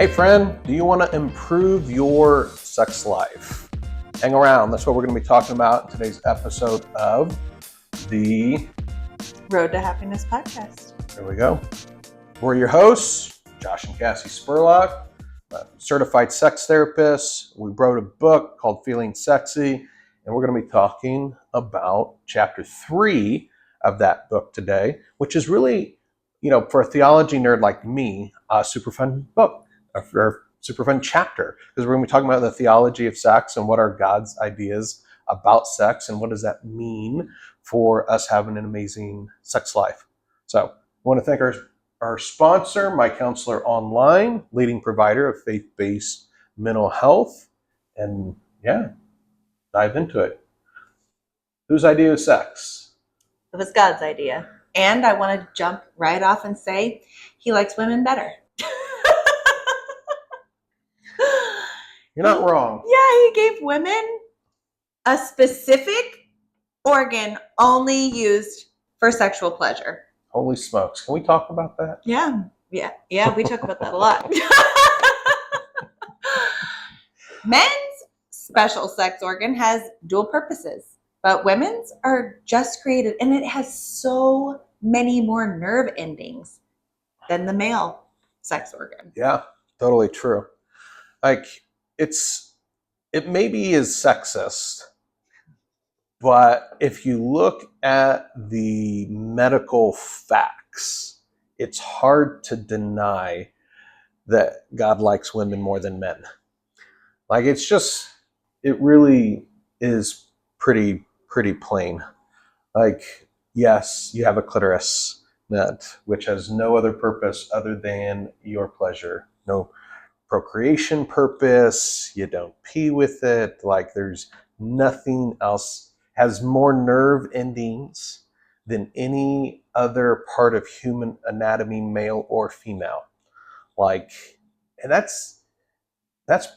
Hey friend, do you want to improve your sex life? Hang around. That's what we're going to be talking about in today's episode of the Road to Happiness podcast. There we go. We're your hosts, Josh and Cassie Spurlock, certified sex therapists. We wrote a book called Feeling Sexy, and we're going to be talking about chapter 3 of that book today, which is really, for a theology nerd like me, a super fun book. A super fun chapter, because we're going to be talking about the theology of sex and what are God's ideas about sex and what does that mean for us having an amazing sex life. So I want to thank our sponsor, My Counselor Online, leading provider of faith-based mental health. And dive into it. Whose idea is sex? It was God's idea. And I want to jump right off and say he likes women better. You're not wrong. Yeah, he gave women a specific organ only used for sexual pleasure. Holy smokes. Can we talk about that? Yeah, we talk about that a lot. Men's special sex organ has dual purposes, but women's are just created, and it has so many more nerve endings than the male sex organ. Yeah, totally true. It maybe is sexist, but if you look at the medical facts, it's hard to deny that God likes women more than men. It really is pretty plain. Yes, you have a clitoris, which has no other purpose other than your pleasure. No procreation purpose, you don't pee with it, there's nothing else, has more nerve endings than any other part of human anatomy, male or female. And that's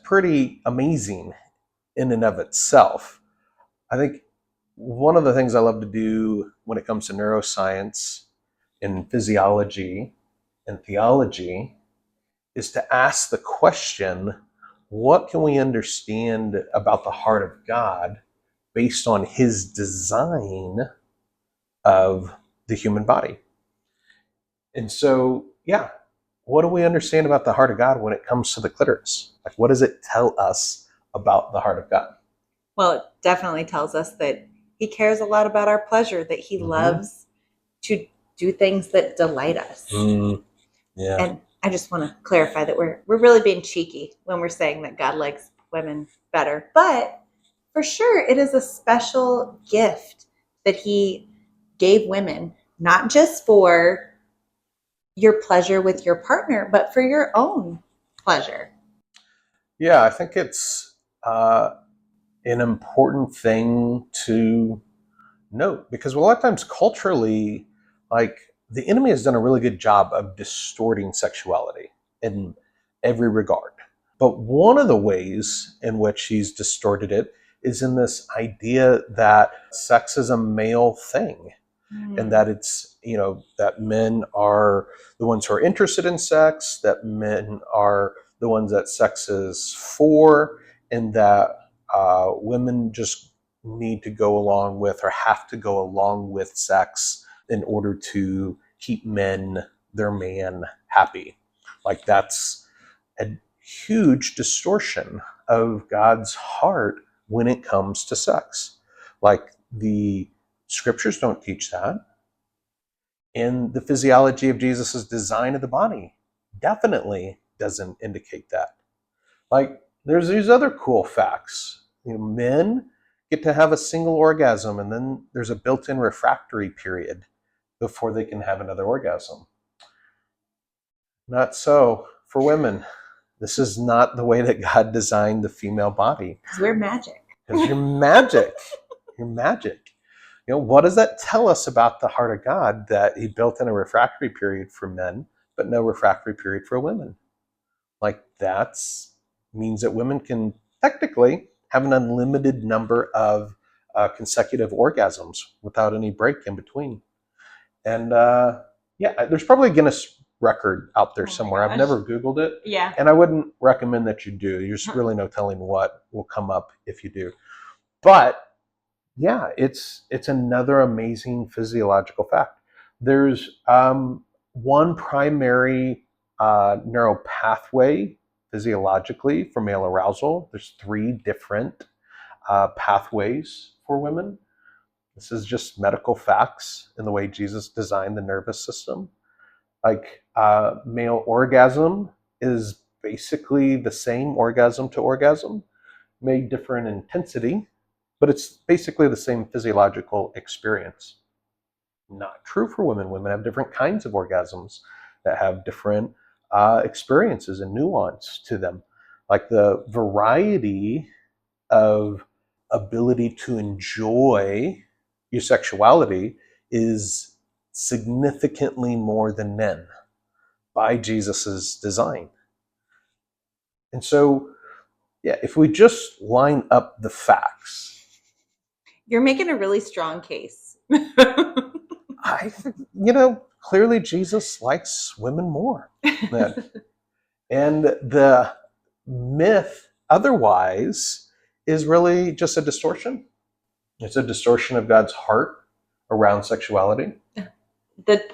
pretty amazing in and of itself. I think one of the things I love to do when it comes to neuroscience and physiology and theology is to ask the question, what can we understand about the heart of God based on his design of the human body? And so, what do we understand about the heart of God when it comes to the clitoris? What does it tell us about the heart of God? Well, it definitely tells us that he cares a lot about our pleasure, that he loves to do things that delight us. Yeah. And I just want to clarify that we're really being cheeky when we're saying that God likes women better. But for sure, it is a special gift that he gave women, not just for your pleasure with your partner, but for your own pleasure. Yeah, I think it's an important thing to note, because a lot of times culturally, the enemy has done a really good job of distorting sexuality in every regard. But one of the ways in which he's distorted it is in this idea that sex is a male thing, and that it's, that men are the ones who are interested in sex, that men are the ones that sex is for, and that women just need to go along with or have to go along with sex in order to keep their man happy. That's a huge distortion of God's heart when it comes to sex. The scriptures don't teach that. And the physiology of Jesus' design of the body definitely doesn't indicate that. There's these other cool facts. Men get to have a single orgasm, and then there's a built-in refractory period before they can have another orgasm. Not so for women. This is not the way that God designed the female body. Because we're magic. Because you're magic. You're magic. What does that tell us about the heart of God, that he built in a refractory period for men, but no refractory period for women? That means that women can technically have an unlimited number of consecutive orgasms without any break in between. And there's probably going to record out there Oh my somewhere. I've gosh. never Googled it, Yeah. and I wouldn't recommend that you do. There's really no telling what will come up if you do. But yeah, it's another amazing physiological fact. There's one primary neural pathway physiologically for male arousal. There's 3 different pathways for women. This is just medical facts in the way Jesus designed the nervous system. Like male orgasm is basically the same orgasm to orgasm, may differ in intensity, but it's basically the same physiological experience. Not true for women. Women have different kinds of orgasms that have different experiences and nuance to them. Like the variety of ability to enjoy your sexuality is significantly more than men by Jesus's design. And so, yeah, if we just line up the facts, You're making a really strong case. I think, clearly Jesus likes women more. And the myth otherwise is really just a distortion. It's a distortion of God's heart around sexuality. That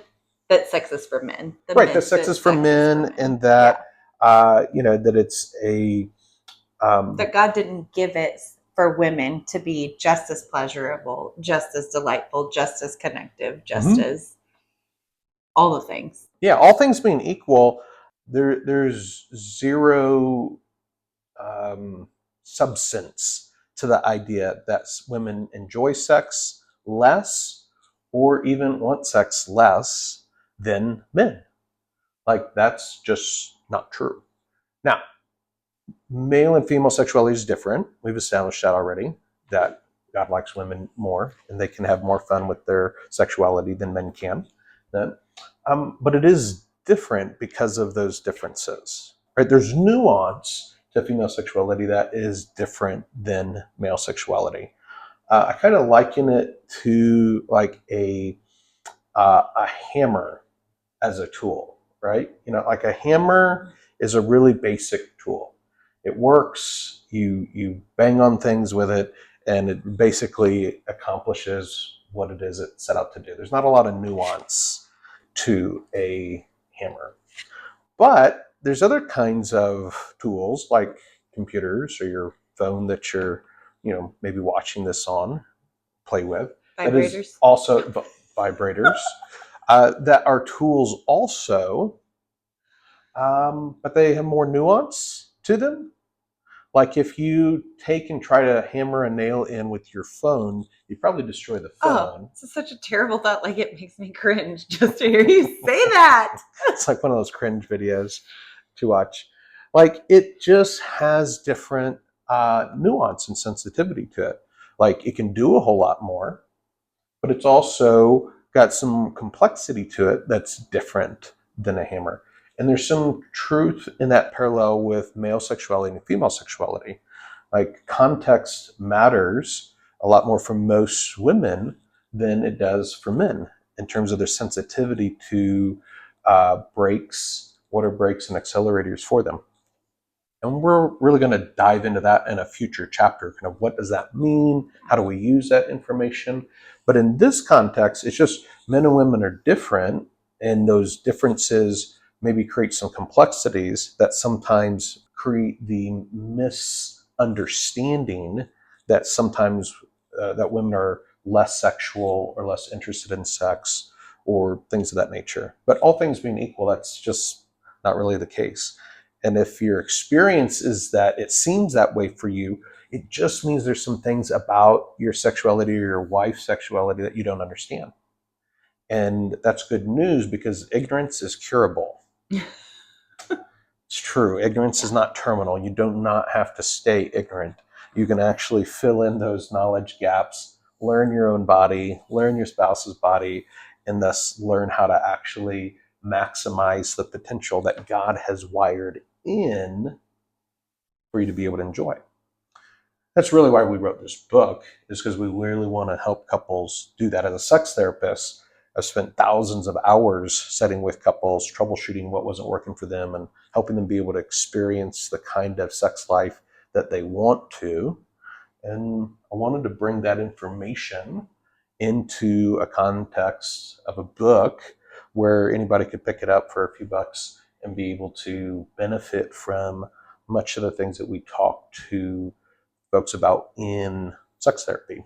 sex is for men. Right, that sex is for men, and that, that it's a... that God didn't give it for women to be just as pleasurable, just as delightful, just as connective, just as all the things. Yeah, all things being equal, there's zero substance to the idea that women enjoy sex less or even want sex less than men. Like, that's just not true. Now, male and female sexuality is different. We've established that already, that God likes women more and they can have more fun with their sexuality than men can. But it is different because of those differences. Right? There's nuance to female sexuality that is different than male sexuality. I kind of liken it to like a hammer as a tool, right? Like a hammer is a really basic tool. It works. You bang on things with it, and it basically accomplishes what it is it set out to do. There's not a lot of nuance to a hammer. But there's other kinds of tools like computers or your phone that you're, maybe watching this on, play with. That Vibrators. is also vibrators. That are tools also, but they have more nuance to them. Like if you take and try to hammer a nail in with your phone, you probably destroy the phone. This is such a terrible thought. Like, it makes me cringe just to hear you say that. It's like one of those cringe videos to watch. Like, it just has different nuance and sensitivity to it. Like, it can do a whole lot more, but it's also got some complexity to it that's different than a hammer. And there's some truth in that parallel with male sexuality and female sexuality. Like, context matters a lot more for most women than it does for men in terms of their sensitivity to brakes, water brakes, and accelerators for them. And we're really going to dive into that in a future chapter. Kind of what does that mean? How do we use that information? But in this context, it's just men and women are different, and those differences maybe create some complexities that sometimes create the misunderstanding that sometimes that women are less sexual or less interested in sex or things of that nature. But all things being equal, that's just not really the case. And if your experience is that it seems that way for you, it just means there's some things about your sexuality or your wife's sexuality that you don't understand. And that's good news because ignorance is curable. It's true. Ignorance is not terminal. You do not have to stay ignorant. You can actually fill in those knowledge gaps, learn your own body, learn your spouse's body, and thus learn how to actually maximize the potential that God has wired in for you to be able to enjoy. That's really why we wrote this book, is because we really want to help couples do that. As a sex therapist, I've spent thousands of hours sitting with couples, troubleshooting what wasn't working for them and helping them be able to experience the kind of sex life that they want to. And I wanted to bring that information into a context of a book where anybody could pick it up for a few bucks and be able to benefit from much of the things that we talk to folks about in sex therapy.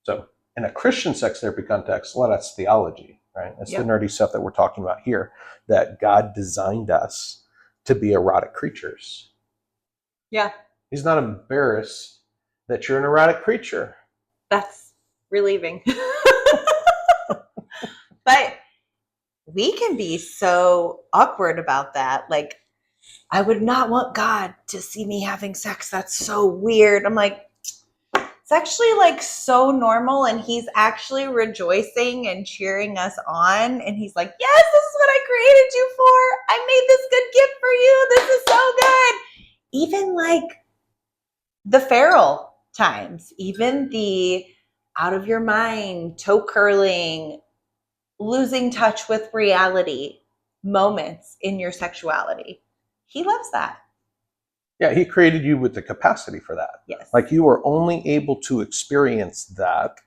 So in a Christian sex therapy context, well, that's theology, right? That's the nerdy stuff that we're talking about here, that God designed us to be erotic creatures. Yeah. He's not embarrassed that you're an erotic creature. That's relieving. But we can be so awkward about that. Like, I would not want God to see me having sex. That's so weird. I'm like, it's actually like so normal, and he's actually rejoicing and cheering us on. And he's like, yes, this is what I created you for. I made this good gift for you. This is so good. Even like the feral times, even the out of your mind, toe curling, losing touch with reality moments in your sexuality. He loves that. Yeah, he created you with the capacity for that. Yes. Like you are only able to experience that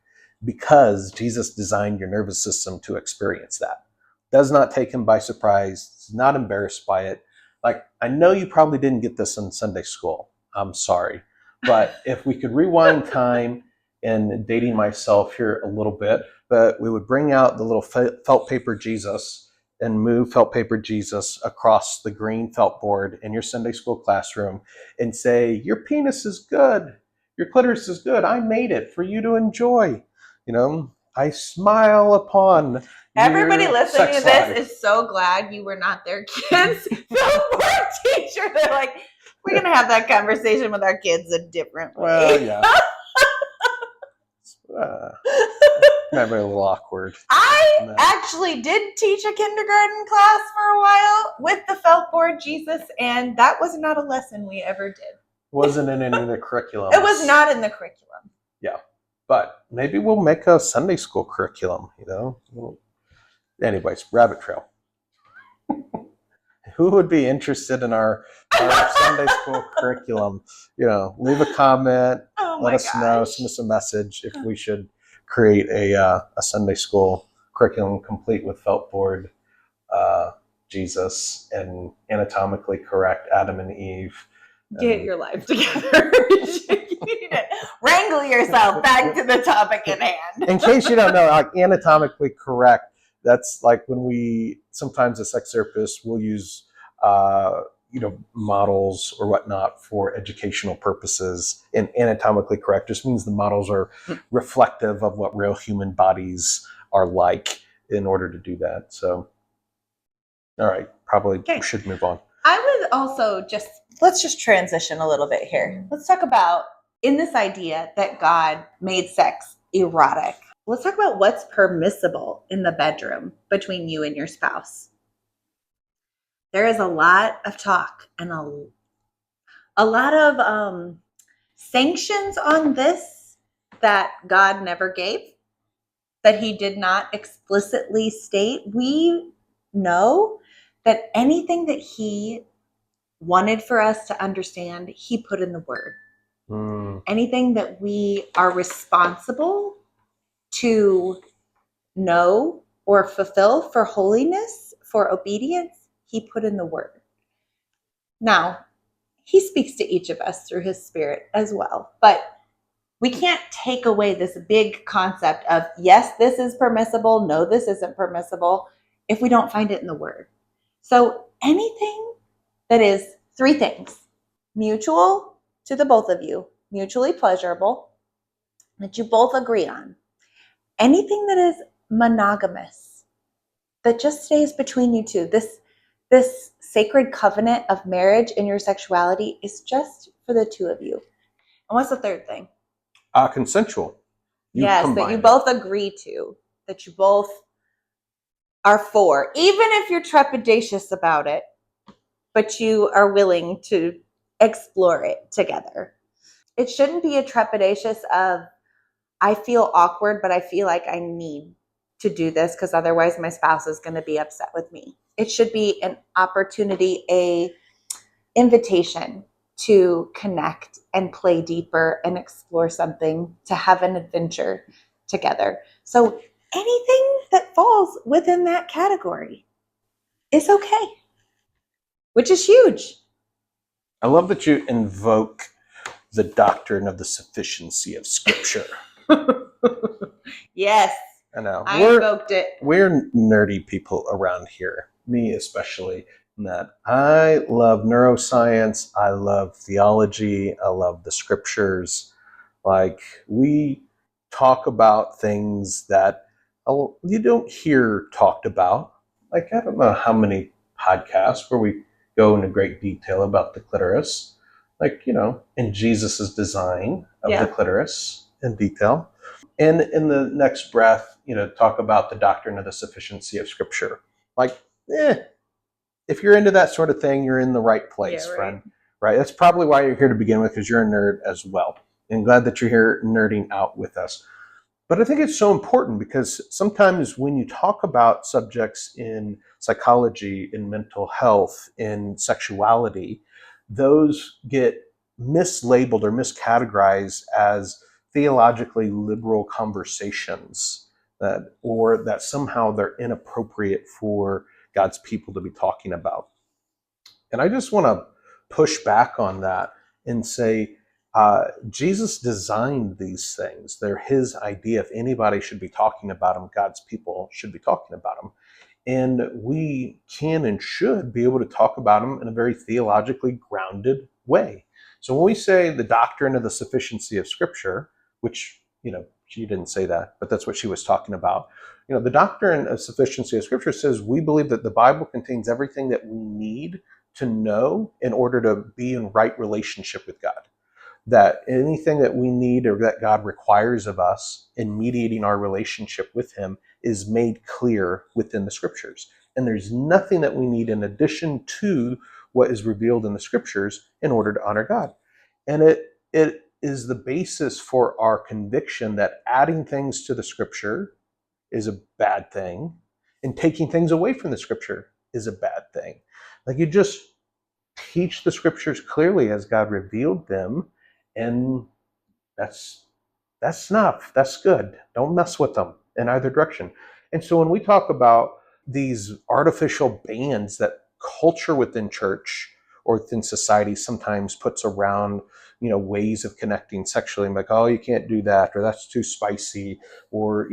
because Jesus designed your nervous system to experience that. Does not take him by surprise. He's not embarrassed by it. Like, I know you probably didn't get this in Sunday school. I'm sorry. But if we could rewind time, and dating myself here a little bit, but we would bring out the little felt paper Jesus and move felt paper Jesus across the green felt board in your Sunday school classroom and say, your penis is good. Your clitoris is good. I made it for you to enjoy. You know, I smile upon everybody listening to this life. is so glad you were not their kids' film board teacher. They're like, we're going to have that conversation with our kids a different way. Well, yeah. Might be a little awkward. I actually did teach a kindergarten class for a while with the felt board Jesus, and that was not a lesson we ever did. Wasn't in any of the curriculum. It was not in the curriculum. Yeah, but maybe we'll make a Sunday school curriculum, you know? Anyways, rabbit trail. Who would be interested in our Sunday school curriculum? You know, leave a comment, let us know, send us a message if we should create a Sunday school curriculum complete with felt board Jesus and anatomically correct Adam and Eve. Get your life together. You need to wrangle yourself back to the topic at hand. In case you don't know, like anatomically correct, that's like when we sometimes as sex therapists will use models or whatnot for educational purposes. And anatomically correct just means the models are reflective of what real human bodies are like in order to do that. So, all right, probably should move on. I would also let's just transition a little bit here. Let's talk about, in this idea that God made sex erotic, let's talk about what's permissible in the bedroom between you and your spouse. There is a lot of talk and a lot of sanctions on this that God never gave, that he did not explicitly state. We know that anything that he wanted for us to understand, he put in the word. Anything that we are responsible to know or fulfill for holiness, for obedience, he put in the word. Now, he speaks to each of us through his spirit as well, but we can't take away this big concept of, yes, this is permissible, no, this isn't permissible, if we don't find it in the word. So anything that is three things: mutual to the both of you, mutually pleasurable, that you both agree on. Anything that is monogamous, that just stays between you two. This sacred covenant of marriage in your sexuality is just for the two of you. And what's the third thing? Consensual. Yes, that you both agree to, that you both are for, even if you're trepidatious about it, but you are willing to explore it together. It shouldn't be a trepidatious of, I feel awkward, but I feel like I need to do this because otherwise my spouse is going to be upset with me. It should be an opportunity, a invitation to connect and play deeper and explore something, to have an adventure together. So anything that falls within that category is okay, which is huge. I love that you invoke the doctrine of the sufficiency of Scripture. Yes, I know. I invoked it. We're nerdy people around here, me especially, in that I love neuroscience, I love theology, I love the Scriptures. Like, we talk about things that you don't hear talked about. Like, I don't know how many podcasts where we go into great detail about the clitoris, like, in Jesus's design of the clitoris in detail. And in the next breath, talk about the doctrine of the sufficiency of Scripture. Like, if you're into that sort of thing, you're in the right place, friend. Right? That's probably why you're here to begin with, because you're a nerd as well. And glad that you're here nerding out with us. But I think it's so important because sometimes when you talk about subjects in psychology, in mental health, in sexuality, those get mislabeled or miscategorized as theologically liberal conversations, or that somehow they're inappropriate for God's people to be talking about. And I just want to push back on that and say, Jesus designed these things. They're his idea. If anybody should be talking about them, God's people should be talking about them. And we can and should be able to talk about them in a very theologically grounded way. So when we say the doctrine of the sufficiency of Scripture, which, she didn't say that, but that's what she was talking about. The doctrine of sufficiency of Scripture says we believe that the Bible contains everything that we need to know in order to be in right relationship with God. That anything that we need or that God requires of us in mediating our relationship with him is made clear within the Scriptures. And there's nothing that we need in addition to what is revealed in the Scriptures in order to honor God. And it is the basis for our conviction that adding things to the Scripture is a bad thing, and taking things away from the Scripture is a bad thing. Like, you just teach the Scriptures clearly as God revealed them, and that's enough. That's good. Don't mess with them in either direction. And so when we talk about these artificial bands that culture within church or within society sometimes puts around, ways of connecting sexually, like, oh, you can't do that, or that's too spicy, or,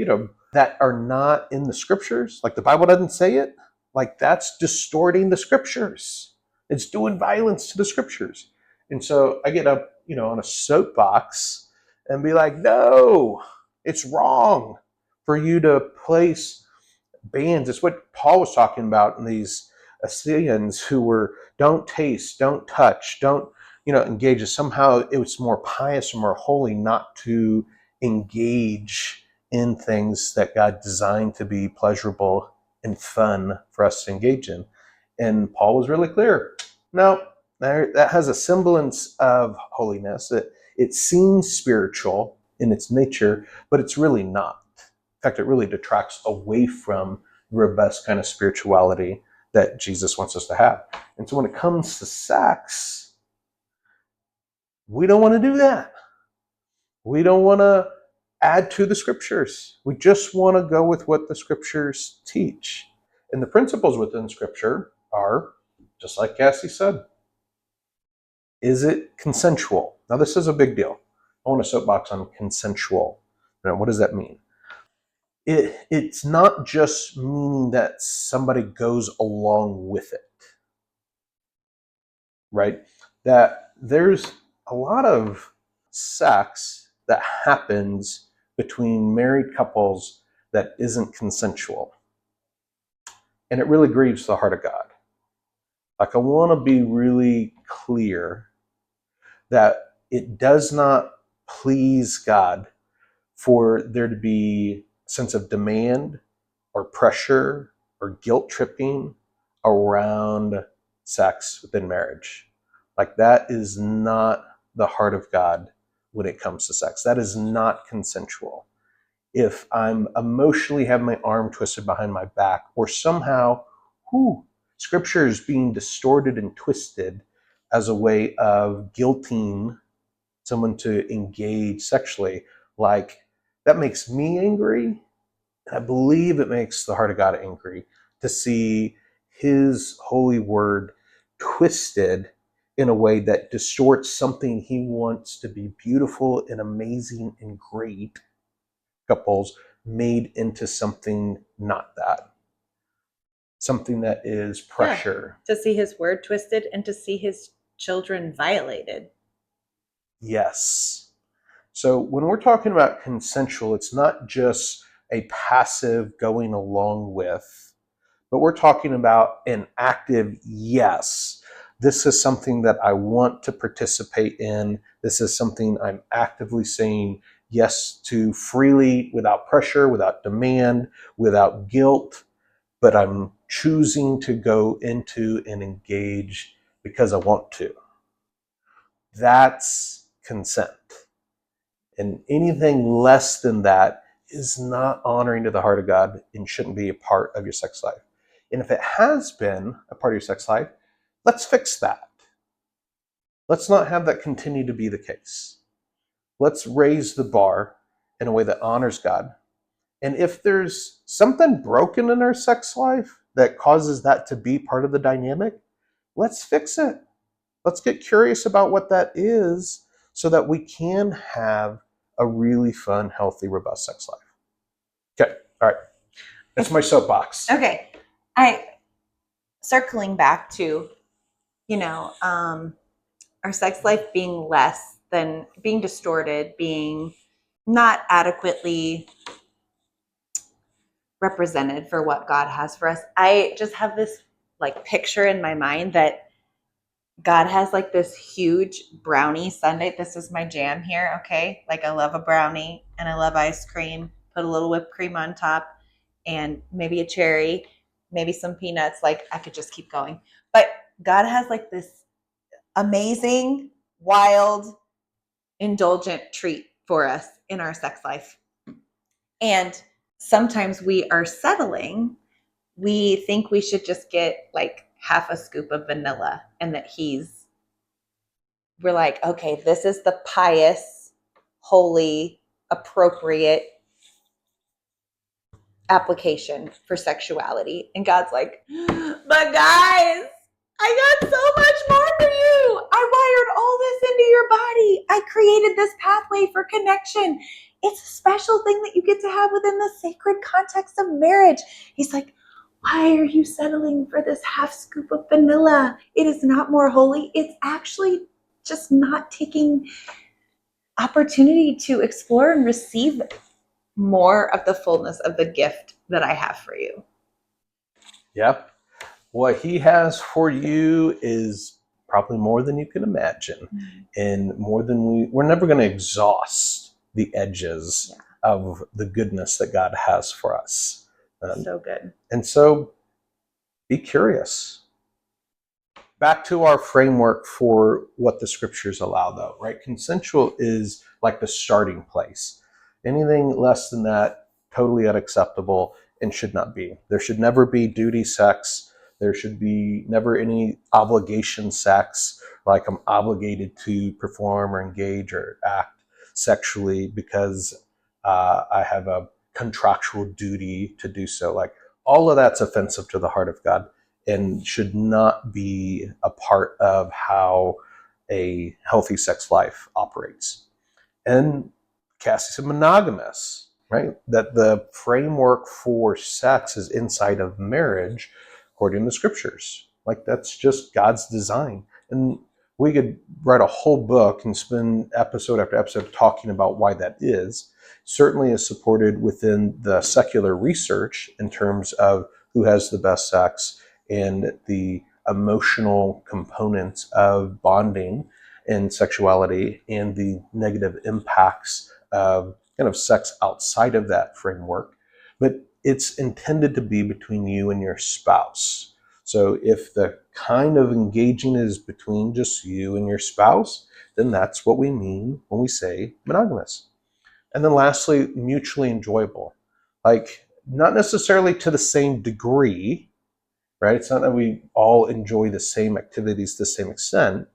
that are not in the Scriptures, like the Bible doesn't say it, like, that's distorting the Scriptures. It's doing violence to the Scriptures. And so I get up, on a soapbox and be like, no, it's wrong for you to place bans. It's what Paul was talking about in these Assyrians who were, don't taste, don't touch, don't, engage. Somehow it was more pious or more holy not to engage in things that God designed to be pleasurable and fun for us to engage in. And Paul was really clear. No, that has a semblance of holiness. It seems spiritual in its nature, but it's really not. In fact, it really detracts away from the robust kind of spirituality that Jesus wants us to have. And so when it comes to sex, we don't want to do that. We don't want to add to the Scriptures. We just want to go with what the Scriptures teach. And the principles within Scripture are, just like Cassie said, is it consensual? Now, this is a big deal. I want a soapbox on consensual. Now, what does that mean? It's not just meaning that somebody goes along with it, right? That there's a lot of sex that happens between married couples that isn't consensual. And it really grieves the heart of God. Like, I want to be really clear that it does not please God for there to be a sense of demand or pressure or guilt tripping around sex within marriage. Like, that is not the heart of God when it comes to sex. That is not consensual. if I'm emotionally have my arm twisted behind my back, or somehow, scripture is being distorted and twisted as a way of guilting someone to engage sexually, like that makes me angry. And I believe it makes the heart of God angry to see his holy word twisted in a way that distorts something he wants to be beautiful and amazing and great couples made into something not that. Something that is pressure. Yeah, to see his word twisted and to see his children violated. Yes. So when we're talking about consensual, it's not just a passive going along with, but we're talking about an active yes. This is something that I want to participate in. This is something I'm actively saying yes to freely, without pressure, without demand, without guilt, but I'm choosing to go into and engage because I want to. That's consent. And anything less than that is not honoring to the heart of God and shouldn't be a part of your sex life. And if it has been a part of your sex life, let's fix that. Let's not have that continue to be the case. Let's raise the bar in a way that honors God. And if there's something broken in our sex life that causes that to be part of the dynamic, let's fix it. Let's get curious about what that is so that we can have a really fun, healthy, robust sex life. Okay, all right. That's my soapbox. Okay. I circling back to, our sex life being less than being distorted, being not adequately represented for what God has for us. I just have this like picture in my mind that God has like this huge brownie sundae. This is my jam here, okay? Like I love a brownie and I love ice cream. Put a little whipped cream on top and maybe a cherry, maybe some peanuts. Like I could just keep going. But God has like this amazing, wild, indulgent treat for us in our sex life. And sometimes we are settling. We think we should just get like half a scoop of vanilla and that we're like, okay, this is the pious, holy, appropriate application for sexuality. And God's like, but guys, I got so much more for you. I wired all this into your body. I created this pathway for connection. It's a special thing that you get to have within the sacred context of marriage. He's like, why are you settling for this half scoop of vanilla? It is not more holy. It's actually just not taking opportunity to explore and receive more of the fullness of the gift that I have for you. Yep. What he has for you is probably more than you can imagine, and more than we're never going to exhaust the edges of the goodness that God has for us. So good. And so be curious. Back to our framework for what the scriptures allow, though, right? Consensual is like the starting place. Anything less than that, totally unacceptable and should not be. There should never be duty sex. There should be never any obligation sex, like I'm obligated to perform or engage or act sexually because I have a contractual duty to do so. Like all of that's offensive to the heart of God and should not be a part of how a healthy sex life operates. And Cassie's a monogamous, right? That the framework for sex is inside of marriage, according to the scriptures. Like that's just God's design. And we could write a whole book and spend episode after episode talking about why that is. Certainly is supported within the secular research in terms of who has the best sex and the emotional components of bonding and sexuality and the negative impacts of kind of sex outside of that framework. But it's intended to be between you and your spouse. So if the kind of engaging is between just you and your spouse, then that's what we mean when we say monogamous. And then lastly, mutually enjoyable. Like, not necessarily to the same degree, right? It's not that we all enjoy the same activities to the same extent,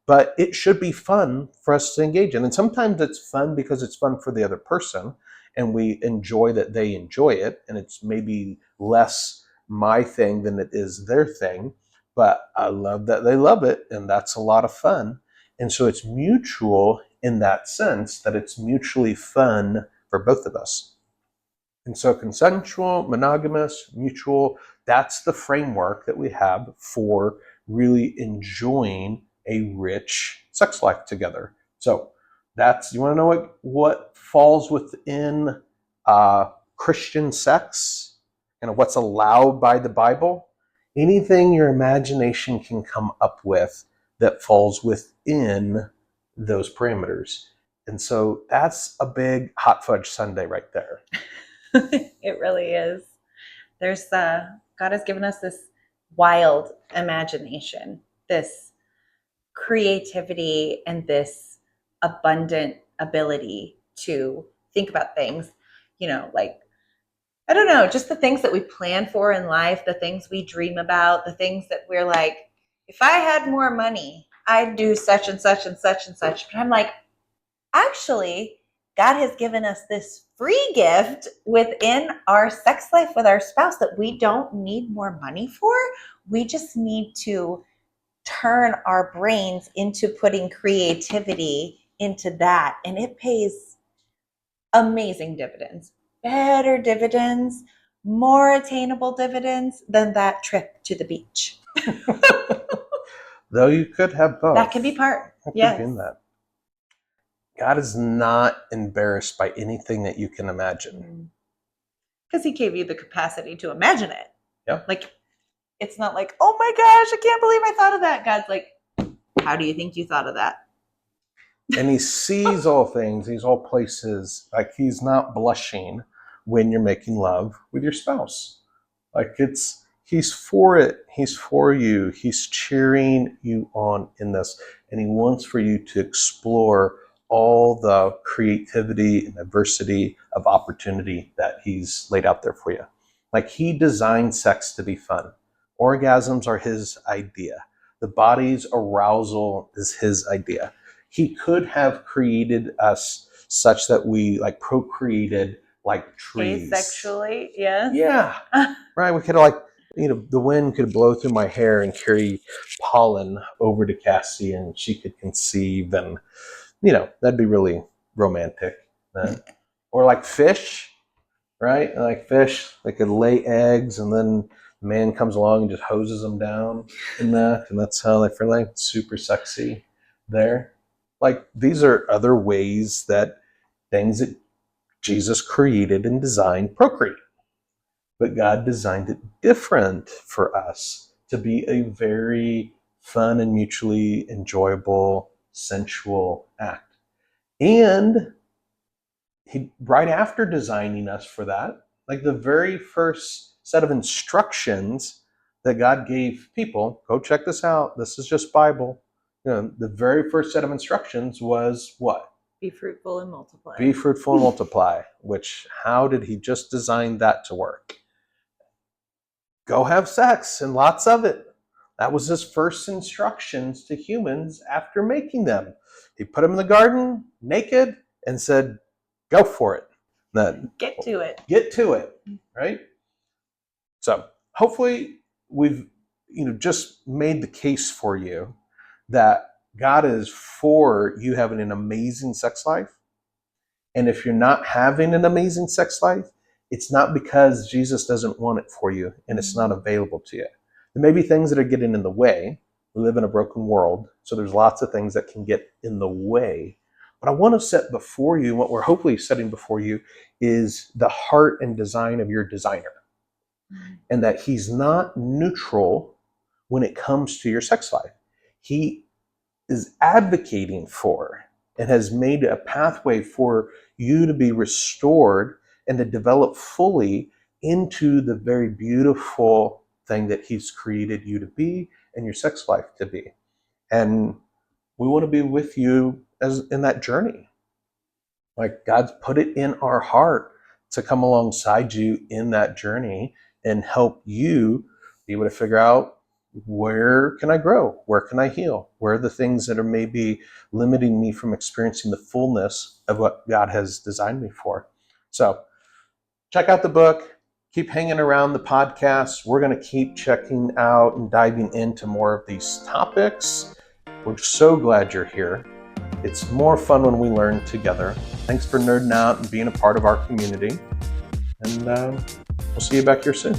but it should be fun for us to engage in. And sometimes it's fun because it's fun for the other person and we enjoy that they enjoy it. And it's maybe less my thing than it is their thing, but I love that they love it. And that's a lot of fun. And so it's mutual in that sense that it's mutually fun for both of us. And so consensual, monogamous, mutual, that's the framework that we have for really enjoying a rich sex life together. So that's, you want to know what falls within Christian sex and what's allowed by the Bible? Anything your imagination can come up with that falls within those parameters. And so that's a big hot fudge sundae right there. It really is. There's God has given us this wild imagination, this creativity, and this abundant ability to think about things, like, I don't know, just the things that we plan for in life, the things we dream about, the things that we're like, if I had more money, I'd do such and such and such and such. But I'm like, actually, God has given us this free gift within our sex life with our spouse that we don't need more money for. We just need to turn our brains into putting creativity into that. And it pays amazing dividends, better dividends, more attainable dividends than that trip to the beach. Though you could have both. That can be part. Yes. Could be in that. God is not embarrassed by anything that you can imagine. Because he gave you the capacity to imagine it. Yeah. Like, it's not like, oh my gosh, I can't believe I thought of that. God's like, how do you think you thought of that? And he sees all things, he's all places. Like, he's not blushing when you're making love with your spouse. Like, he's for it. He's for you. He's cheering you on in this. And he wants for you to explore all the creativity and diversity of opportunity that he's laid out there for you. Like, he designed sex to be fun. Orgasms are his idea. The body's arousal is his idea. He could have created us such that we like procreated like trees. Asexually, yes. Yeah. Right. We could have the wind could blow through my hair and carry pollen over to Cassie and she could conceive and, that'd be really romantic. Or like fish, right? Like fish, they could lay eggs and then man comes along and just hoses them down and that's how they feel like super sexy there. Like, these are other ways that things that Jesus created and designed procreate. But God designed it different for us to be a very fun and mutually enjoyable, sensual act. And right after designing us for that, like the very first set of instructions that God gave people, go check this out. This is just Bible. The very first set of instructions was what? Be fruitful and multiply. Be fruitful and multiply, which how did he just design that to work? Go have sex and lots of it. That was his first instructions to humans after making them. He put them in the garden naked and said, go for it. Get to it. Get to it, right? So hopefully we've just made the case for you that God is for you having an amazing sex life. And if you're not having an amazing sex life, it's not because Jesus doesn't want it for you and it's not available to you. There may be things that are getting in the way. We live in a broken world, so there's lots of things that can get in the way. But I want to set before you, what we're hopefully setting before you, is the heart and design of your designer. And that he's not neutral when it comes to your sex life. He is advocating for and has made a pathway for you to be restored and to develop fully into the very beautiful thing that he's created you to be and your sex life to be. And we want to be with you as in that journey. Like God's put it in our heart to come alongside you in that journey and help you be able to figure out, where can I grow? Where can I heal? Where are the things that are maybe limiting me from experiencing the fullness of what God has designed me for? So check out the book. Keep hanging around the podcast. We're going to keep checking out and diving into more of these topics. We're so glad you're here. It's more fun when we learn together. Thanks for nerding out and being a part of our community. And we'll see you back here soon.